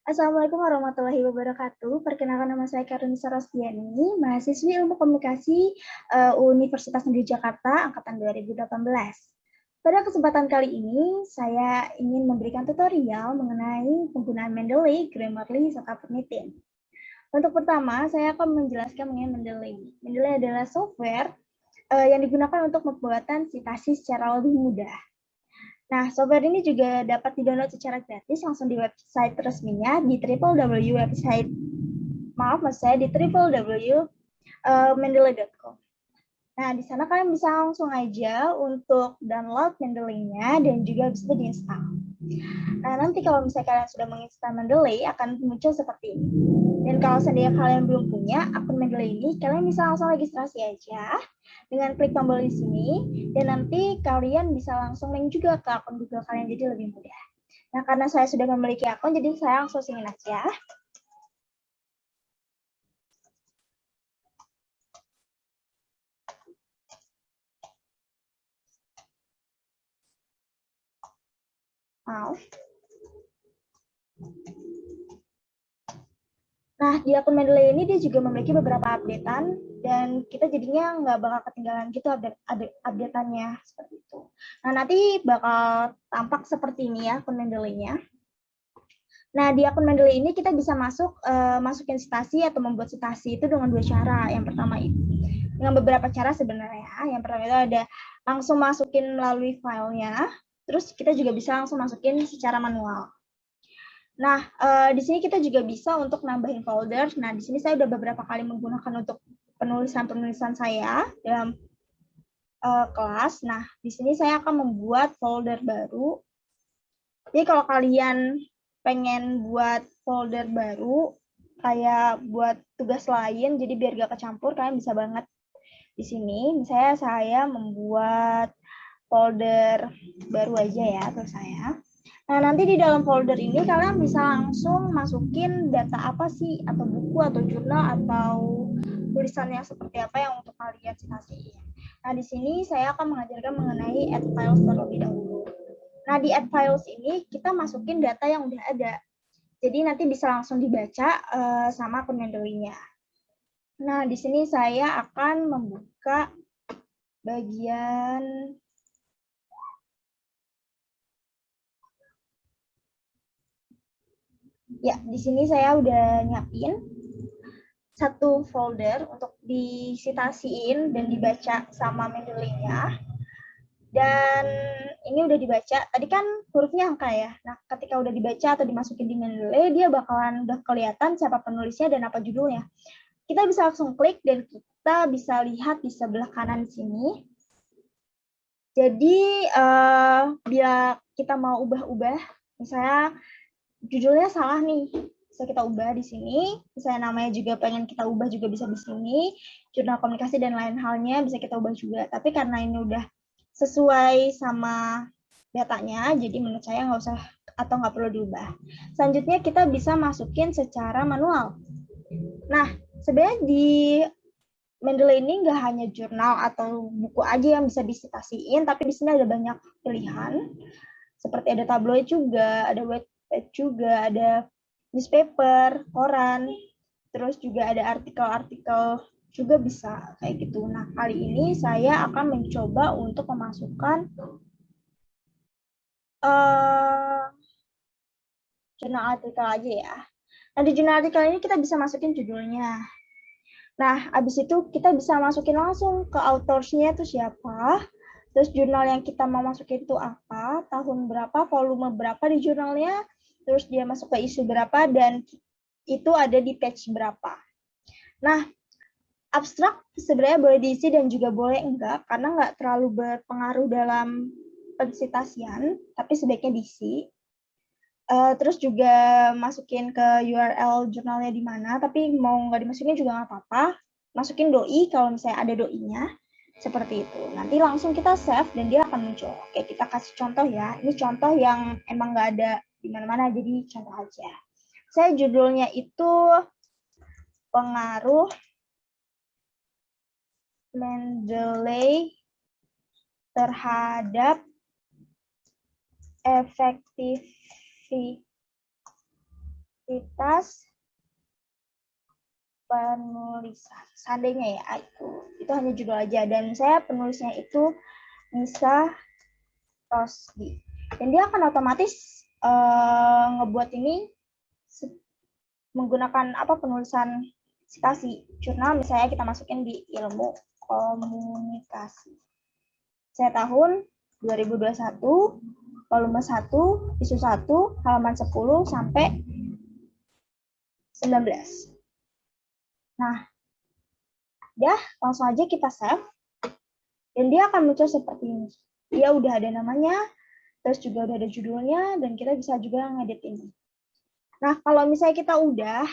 Assalamualaikum warahmatullahi wabarakatuh. Perkenalkan nama saya Karunisa Rosdiani, mahasiswi Ilmu Komunikasi Universitas Negeri Jakarta angkatan 2018. Pada kesempatan kali ini, saya ingin memberikan tutorial mengenai penggunaan Mendeley, Grammarly, serta Turnitin. Untuk pertama, saya akan menjelaskan mengenai Mendeley. Mendeley adalah software yang digunakan untuk pembuatan citasi secara lebih mudah. Nah, software ini juga dapat di-download secara gratis langsung di website resminya di www.mendeley.com. Nah, di sana kalian bisa langsung aja untuk download Mendeley-nya dan juga bisa diinstal. Nah, nanti kalau misalnya kalian sudah menginstal Mendeley, akan muncul seperti ini. Dan kalau seandainya kalian belum punya akun Mendeley ini, kalian bisa langsung registrasi aja dengan klik tombol di sini, dan nanti kalian bisa langsung link juga ke akun Google kalian, jadi lebih mudah. Nah, karena saya sudah memiliki akun, jadi saya langsung singin aja. Nah, di akun Mendeley ini dia juga memiliki beberapa updatean dan kita jadinya nggak bakal ketinggalan gitu updateannya seperti itu. Nah, nanti bakal tampak seperti ini ya akun Mendeley-nya. Nah, di akun Mendeley ini kita bisa masukin citasi atau membuat citasi itu dengan dua cara. Yang pertama itu dengan beberapa cara sebenarnya. Yang pertama itu ada langsung masukin melalui filenya, terus kita juga bisa langsung masukin secara manual. Nah, di sini kita juga bisa untuk nambahin folder. Nah, di sini saya udah beberapa kali menggunakan untuk penulisan saya dalam kelas. Nah, di sini saya akan membuat folder baru. Jadi kalau kalian pengen buat folder baru, kayak buat tugas lain, jadi biar gak kecampur, kalian bisa banget di sini. Misalnya saya membuat folder baru aja ya, terus saya. Nah, nanti di dalam folder ini kalian bisa langsung masukin data apa sih, atau buku, atau jurnal, atau tulisan yang seperti apa yang untuk kalian citasiin. Nah, di sini saya akan mengajarkan mengenai add files terlebih dahulu. Nah, di add files ini kita masukin data yang udah ada. Jadi nanti bisa langsung dibaca sama akun Mendeley-nya. Nah, di sini saya akan membuka bagian ya, di sini saya udah nyiapin satu folder untuk disitasiin dan dibaca sama Mendeley-nya. Dan ini udah dibaca. Tadi kan hurufnya angka ya. Nah, ketika udah dibaca atau dimasukin di Mendeley, dia bakalan udah kelihatan siapa penulisnya dan apa judulnya. Kita bisa langsung klik dan kita bisa lihat di sebelah kanan sini. Jadi, bila kita mau ubah-ubah, misalnya judulnya salah nih, bisa kita ubah di sini. Misalnya namanya juga pengen kita ubah juga bisa di sini. Jurnal komunikasi dan lain halnya bisa kita ubah juga. Tapi karena ini udah sesuai sama datanya, jadi menurut saya nggak usah atau nggak perlu diubah. Selanjutnya kita bisa masukin secara manual. Nah, sebenarnya di Mendeley ini nggak hanya jurnal atau buku aja yang bisa disitasiin, tapi di sini ada banyak pilihan. Seperti ada tabloid juga, ada webpage juga, ada newspaper, koran, terus juga ada artikel-artikel juga bisa kayak gitu. Nah, kali ini saya akan mencoba untuk memasukkan jurnal artikel aja ya. Nah, di jurnal artikel ini kita bisa masukin judulnya. Nah, abis itu kita bisa masukin langsung ke autorsnya itu siapa, terus jurnal yang kita mau masukin itu apa, tahun berapa, volume berapa di jurnalnya, terus dia masuk ke isu berapa, dan itu ada di page berapa. Nah, abstrak sebenarnya boleh diisi dan juga boleh enggak, karena nggak terlalu berpengaruh dalam pensitasian, tapi sebaiknya diisi. Terus juga masukin ke URL jurnalnya di mana, tapi mau nggak dimasukin juga nggak apa-apa. Masukin doi kalau misalnya ada doinya, seperti itu. Nanti langsung kita save dan dia akan muncul. Oke, kita kasih contoh ya. Ini contoh yang emang nggak ada di mana-mana, jadi contoh aja. Saya judulnya itu pengaruh Mendeley terhadap efektivitas aktivitas penulisan. Seandainya ya, itu hanya judul aja. Dan saya penulisnya itu Nisa Rosdi. Dan dia akan otomatis ngebuat ini menggunakan penulisan citasi jurnal, misalnya kita masukin di ilmu komunikasi. Saya tahun 2021, volume 1, isu 1, halaman 10 sampai 19. Nah, udah langsung aja kita save. Dan dia akan muncul seperti ini. Dia udah ada namanya, terus juga udah ada judulnya, dan kita bisa juga ngedit ini. Nah, kalau misalnya kita udah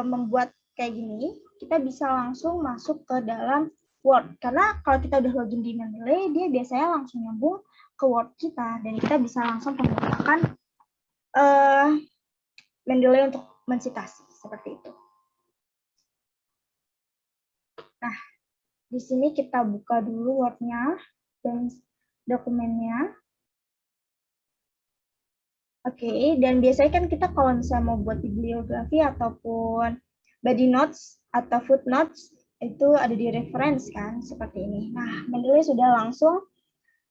membuat kayak gini, kita bisa langsung masuk ke dalam Word. Karena kalau kita udah login di Mendeley, dia biasanya langsung nyambung ke Word kita. Dan kita bisa langsung menggunakan Mendeley untuk mensitasi, seperti itu. Nah, di sini kita buka dulu Word-nya dan dokumennya. Oke, dan biasanya kan kita kalau misalnya mau buat bibliografi ataupun body notes atau footnotes, itu ada di reference kan, seperti ini. Nah, Mendeley sudah langsung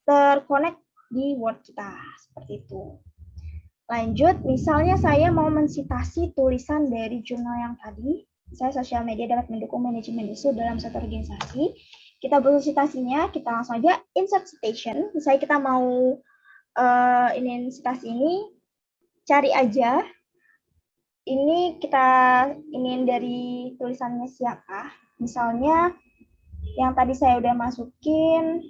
terkonek di Word kita, seperti itu. Lanjut, misalnya saya mau mensitasi tulisan dari jurnal yang tadi, saya sosial media dapat mendukung manajemen isu dalam suatu organisasi. Kita butuh citasinya, kita langsung aja insert citation. Misalnya kita mau ini citasi ini, cari aja. Ini kita ingin dari tulisannya siapa. Misalnya yang tadi saya udah masukin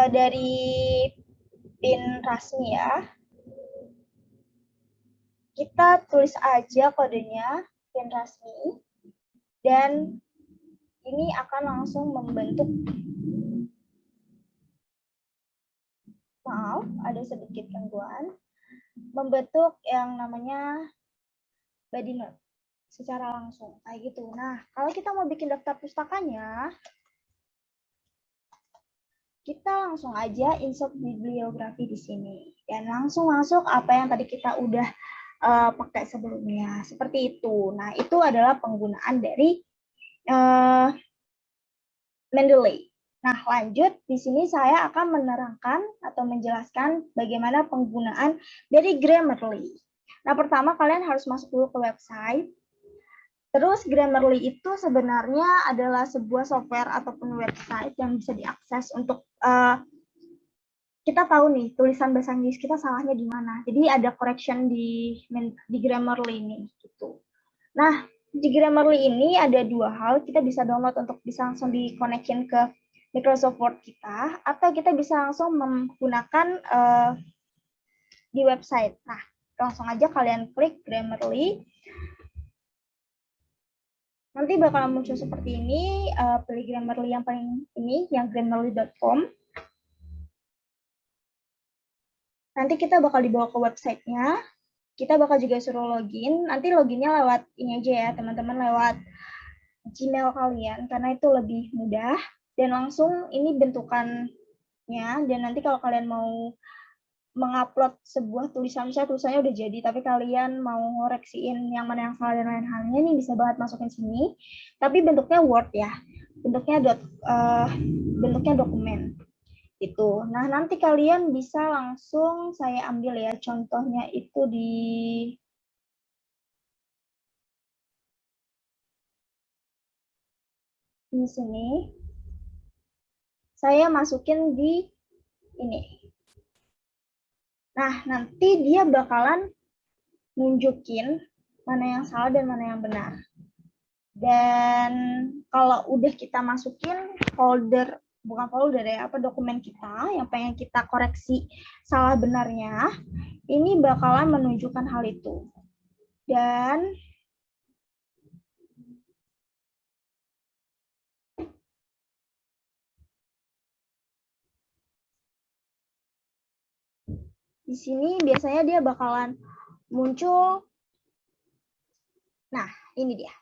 dari PIN Rasmi ya. Kita tulis aja kodenya PIN Rasmi. Dan ini akan langsung membentuk, maaf, ada sedikit gangguan, membentuk yang namanya body note secara langsung, kayak gitu. Nah, kalau kita mau bikin daftar pustakanya, kita langsung aja insert bibliografi di sini dan langsung masuk apa yang tadi kita udah pakai sebelumnya, seperti itu. Nah, itu adalah penggunaan dari Mendeley. Nah, lanjut, di sini saya akan menerangkan atau menjelaskan bagaimana penggunaan dari Grammarly. Nah, pertama kalian harus masuk dulu ke website. Terus Grammarly itu sebenarnya adalah sebuah software ataupun website yang bisa diakses untuk kita tahu nih tulisan bahasa Inggris kita salahnya di mana. Jadi ada correction di Grammarly ini gitu. Nah, di Grammarly ini ada dua hal, kita bisa download untuk bisa langsung dikonekin ke Microsoft Word kita, atau kita bisa langsung menggunakan di website. Nah, langsung aja kalian klik Grammarly. Nanti bakal muncul seperti ini, pilih Grammarly yang paling ini, yang grammarly.com. Nanti kita bakal dibawa ke websitenya. Kita bakal juga suruh login. Nanti loginnya lewat ini aja ya, teman-teman, lewat Gmail kalian, karena itu lebih mudah. Dan langsung ini bentukannya, dan nanti kalau kalian mau mengupload sebuah tulisan, misalnya tulisannya udah jadi, tapi kalian mau ngoreksiin yang mana yang salah dan lain halnya, nih bisa banget masukin sini. Tapi bentuknya Word ya, bentuknya dokumen. Itu. Nah, nanti kalian bisa langsung saya ambil ya, contohnya itu di sini. Saya masukin di ini. Nah, nanti dia bakalan nunjukin mana yang salah dan mana yang benar. Dan kalau udah kita masukin folder, bukan folder ya, dokumen kita yang pengen kita koreksi salah benarnya, ini bakalan menunjukkan hal itu. Dan di sini biasanya dia bakalan muncul. Nah, ini dia.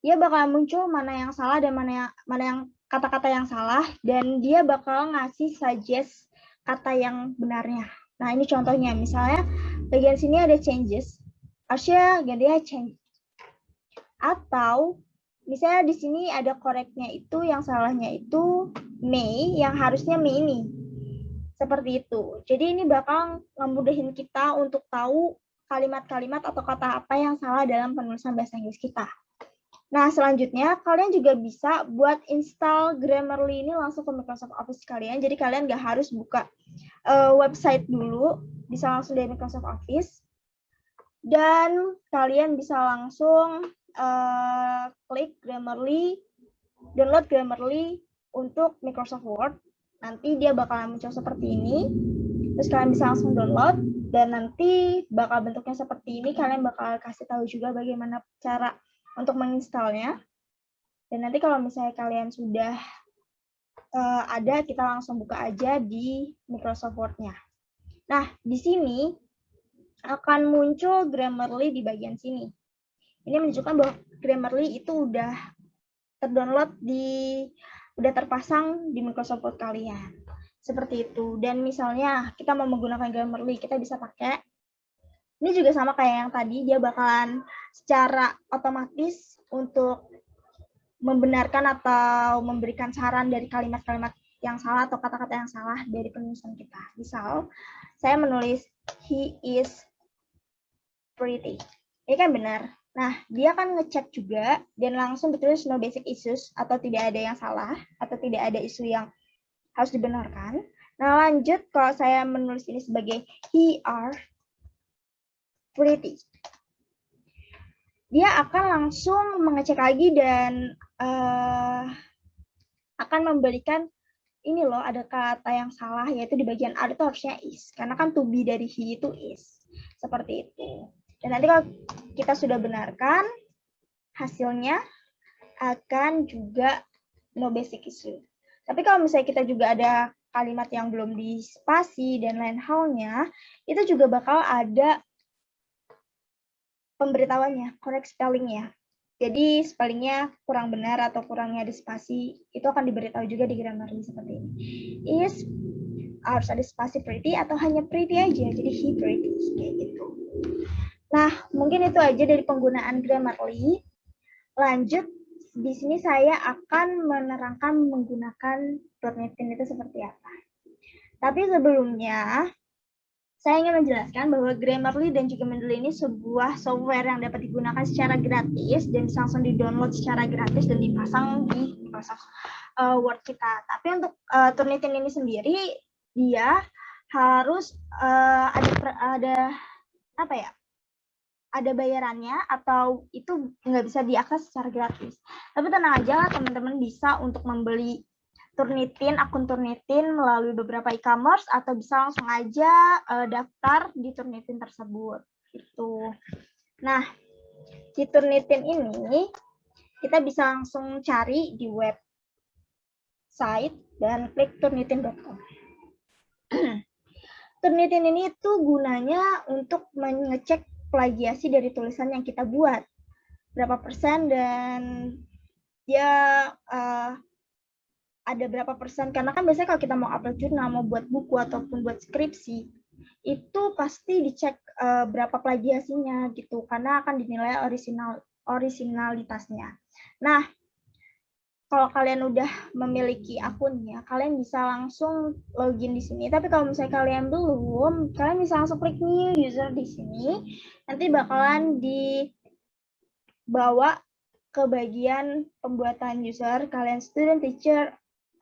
Dia bakalan muncul mana yang salah dan mana yang kata-kata yang salah, dan dia bakal ngasih suggest kata yang benarnya. Nah, ini contohnya, misalnya bagian sini ada changes, harusnya gantinya change. Atau misalnya di sini ada koreknya itu, yang salahnya itu may, yang harusnya may ini. Seperti itu. Jadi ini bakal ngemudahin kita untuk tahu kalimat-kalimat atau kata apa yang salah dalam penulisan bahasa Inggris kita. Nah, selanjutnya kalian juga bisa buat install Grammarly ini langsung ke Microsoft Office kalian. Jadi kalian nggak harus buka website dulu, bisa langsung dari Microsoft Office. Dan kalian bisa langsung klik Grammarly, download Grammarly untuk Microsoft Word. Nanti dia bakalan muncul seperti ini. Terus kalian bisa langsung download dan nanti bakal bentuknya seperti ini. Kalian bakal kasih tahu juga bagaimana cara untuk menginstalnya. Dan nanti kalau misalnya kalian sudah ada, kita langsung buka aja di Microsoft Word-nya. Nah, di sini akan muncul Grammarly di bagian sini. Ini menunjukkan bahwa Grammarly itu udah terdownload udah terpasang di Microsoft Word kalian. Seperti itu. Dan misalnya kita mau menggunakan Grammarly, kita bisa pakai. Ini juga sama kayak yang tadi, dia bakalan secara otomatis untuk membenarkan atau memberikan saran dari kalimat-kalimat yang salah atau kata-kata yang salah dari penulisan kita. Misal, saya menulis he is pretty. Ini kan benar. Nah, dia akan ngecek juga dan langsung ditulis no basic issues atau tidak ada yang salah atau tidak ada isu yang harus dibenarkan. Nah, lanjut kalau saya menulis ini sebagai he are pretty. Dia akan langsung mengecek lagi dan akan memberikan ini loh, ada kata yang salah, yaitu di bagian A itu harusnya is. Karena kan to be dari he itu is. Seperti itu. Dan nanti kalau kita sudah benarkan, hasilnya akan juga no basic issue. Tapi kalau misalnya kita juga ada kalimat yang belum di spasi dan lain halnya, itu juga bakal ada pemberitahuannya, correct spelling-nya. Jadi spellingnya kurang benar atau kurangnya ada spasi, itu akan diberitahu juga di Grammarly seperti ini. Is harus ada spasi pretty atau hanya pretty aja, jadi he pretty, kayak gitu. Nah, mungkin itu aja dari penggunaan Grammarly. Lanjut, di sini saya akan menerangkan menggunakan Turnitin itu seperti apa. Tapi sebelumnya, saya ingin menjelaskan bahwa Grammarly dan juga Mendeley ini sebuah software yang dapat digunakan secara gratis dan bisa langsung di-download secara gratis dan dipasang di Microsoft Word kita. Tapi untuk Turnitin ini sendiri, dia harus ada bayarannya atau itu nggak bisa diakses secara gratis. Tapi tenang aja lah, teman-teman bisa untuk membeli Turnitin, akun Turnitin melalui beberapa e-commerce atau bisa langsung aja daftar di Turnitin tersebut. Itu. Nah, di Turnitin ini kita bisa langsung cari di website dan klik turnitin.com. Turnitin ini itu gunanya untuk mengecek plagiasi dari tulisan yang kita buat. Berapa persen dan dia ada berapa persen, karena kan biasanya kalau kita mau upload jurnal, mau buat buku ataupun buat skripsi, itu pasti dicek berapa plagiasinya gitu, karena akan dinilai originalitasnya. Nah, kalau kalian udah memiliki akunnya, kalian bisa langsung login di sini. Tapi kalau misalnya kalian belum, kalian bisa langsung klik new user di sini. Nanti bakalan dibawa ke bagian pembuatan user, kalian student, teacher,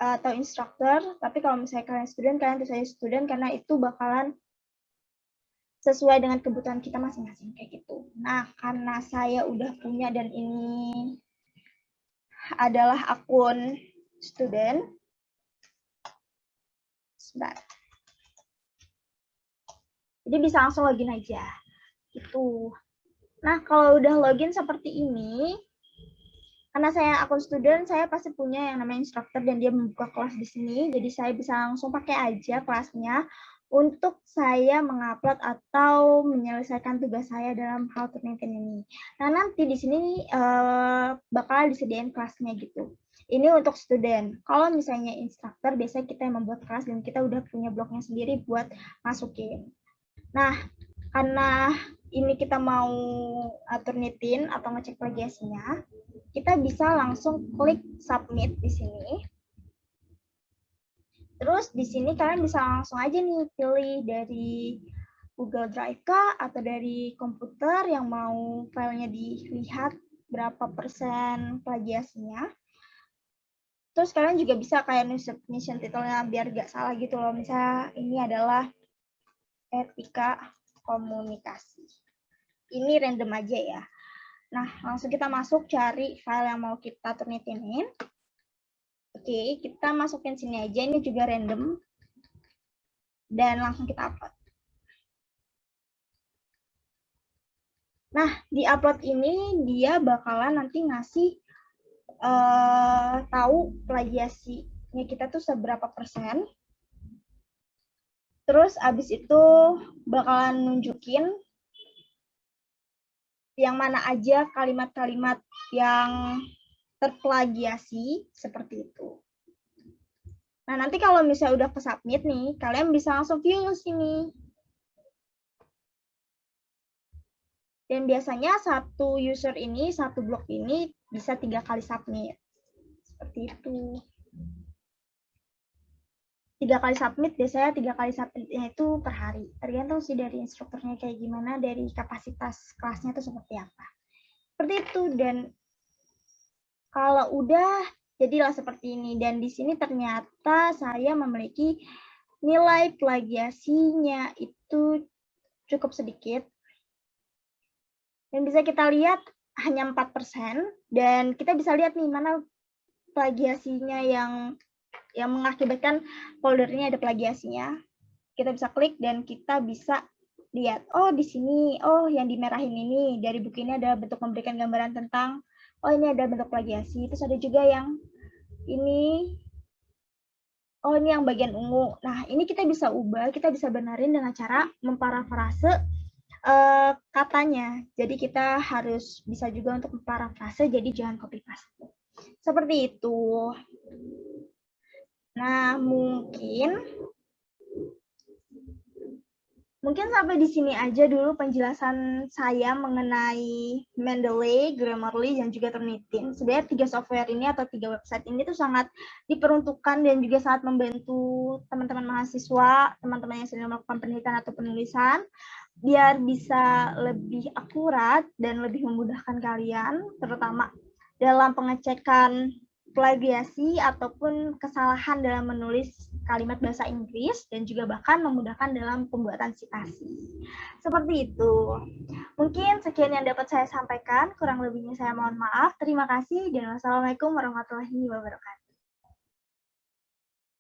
atau instructor. Tapi kalau misalnya kalian student, kalian tulis saja student karena itu bakalan sesuai dengan kebutuhan kita masing-masing kayak gitu. Nah, karena saya udah punya dan ini adalah akun student. Sebentar. Jadi bisa langsung login aja. Gitu. Nah, kalau udah login seperti ini, karena saya akun student, saya pasti punya yang namanya instructor dan dia membuka kelas di sini. Jadi saya bisa langsung pakai aja kelasnya untuk saya mengupload atau menyelesaikan tugas saya dalam hal Turnitin ini. Nah, nanti di sini bakal disediain kelasnya gitu. Ini untuk student. Kalau misalnya instructor, biasanya kita yang membuat kelas dan kita udah punya blognya sendiri buat masukin. Nah, karena ini kita mau turnitin atau ngecek plagiasinya, kita bisa langsung klik submit di sini. Terus di sini kalian bisa langsung aja nih pilih dari Google Drive kah atau dari komputer yang mau filenya dilihat berapa persen plagiasinya. Terus kalian juga bisa kayak submission titelnya biar gak salah gitu loh. Misalnya ini adalah etika komunikasi. Ini random aja ya. Nah, langsung kita masuk cari file yang mau kita turnitinin. Oke, kita masukin sini aja. Ini juga random. Dan langsung kita upload. Nah, di upload ini dia bakalan nanti ngasih tahu plagiasinya kita tuh seberapa persen. Terus abis itu bakalan nunjukin yang mana aja kalimat-kalimat yang terplagiasi seperti itu. Nah, nanti kalau misalnya udah ke submit nih, kalian bisa langsung view sini. Dan biasanya satu user ini, satu blog ini bisa 3 kali submit. Seperti itu. 3 kali submit, biasanya 3 kali submitnya itu per hari. Tergantung sih dari instrukturnya kayak gimana, dari kapasitas kelasnya itu seperti apa. Seperti itu, dan kalau udah jadilah seperti ini. Dan di sini ternyata saya memiliki nilai plagiasinya itu cukup sedikit. Dan bisa kita lihat hanya 4%. Dan kita bisa lihat nih mana plagiasinya yang mengakibatkan foldernya ada plagiasinya. Kita bisa klik dan kita bisa lihat, oh di sini, oh yang dimerahin ini dari buku ini ada bentuk memberikan gambaran tentang, oh ini ada bentuk plagiasi. Terus ada juga yang ini, oh ini yang bagian ungu. Nah ini kita bisa ubah, kita bisa benerin dengan cara memparafrase katanya. Jadi kita harus bisa juga untuk memparafrase, jadi jangan copy paste. Seperti itu. Nah mungkin sampai di sini aja dulu penjelasan saya mengenai Mendeley, Grammarly, dan juga Turnitin. Sebenarnya 3 software ini atau 3 website ini tuh sangat diperuntukkan dan juga sangat membantu teman-teman mahasiswa, teman-teman yang sedang melakukan penelitian atau penulisan, biar bisa lebih akurat dan lebih memudahkan kalian, terutama dalam pengecekan plagiasi ataupun kesalahan dalam menulis kalimat bahasa Inggris, dan juga bahkan memudahkan dalam pembuatan citasi. Seperti itu. Mungkin sekian yang dapat saya sampaikan, kurang lebihnya saya mohon maaf. Terima kasih dan wassalamualaikum warahmatullahi wabarakatuh.